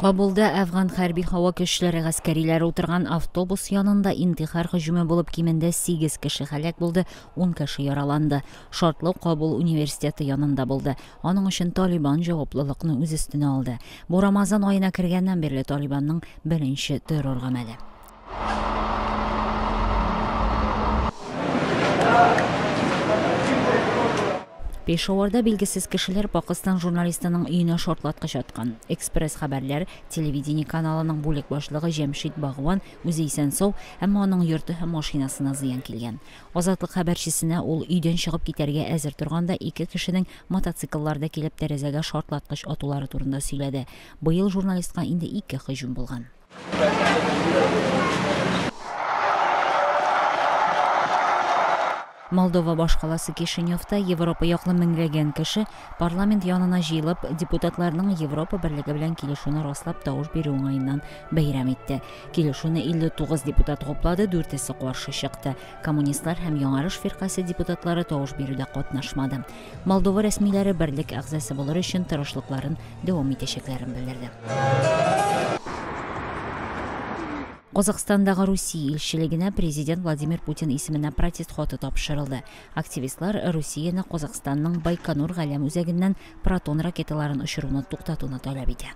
Кабулда Афган хәрби һава көчләре гаскәриләре утырган автобус янында интихар һөҗүме булып кимендә 8 кеше һәлак булды, 10 кеше яраланды. Шартлы Кабул университеты янында булды. Аның өчен Талибан җаваплылыкны үз өстенә алды. Бу Рамазан аена кергәннән бирле Талибанның беренче террор гамәле. Пешаварда билгесез кешеләр Пакистан журналистының өенә шартлаткыч аткан. Экспресс хәбәрләр телевидение каналының бүлек башлыгы Җәмшид Багван үзе исән-сау, әмма аның йорты һәм машинасына зыян килгән. Азатлык хәбәрчесенә ул өйдән чыгып китәргә әзер торганда 2 кешенең мотоциклларда килеп тәрәзәгә шартлаткыч атулары турында сөйләде. Быел журналистка инде 2 һөҗүм булган. Молдова башкаласы Кишиневта Европа яклы меңләгән кеше парламент янына җыелып, депутатларның Европа берлеге белән килешүне раслап тавыш бирү уңаеннан бәйрәм итте. Килешүне 59 депутат хуплады, 4-се каршы чыкты. Коммунистлар һәм Яңарыш фиркасы депутатлары тавыш бирүдә катнашмады. Молдова рәсмиләре берлек әгъзасы булыр өчен тырышлыкларын дәвам итәчәкләрен белдерде. Казакстандагы Русия илчелегенә президент Владимир Путин исеменә протест хаты тапшырылды. Активистлар Русияне Казакстанның Байконур галәм үзәгеннән протон ракеталарын очыруны туктатуны таләп итә.